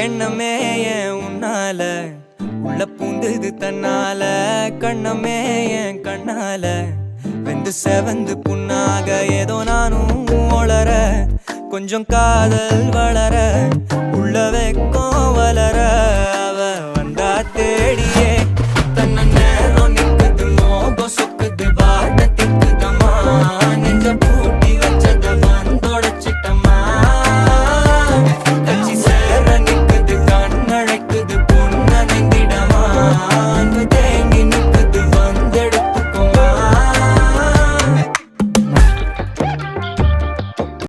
எண்ணமே ஏன் உன்னால உள்ள பூந்தது தன்னால கண்ணமே ஏன் கண்ணால வெந்து செவந்து புண்ணாக ஏதோ நானும் ஒளர கொஞ்சம் காதல் வளர உள்ள வெக்கம் வளர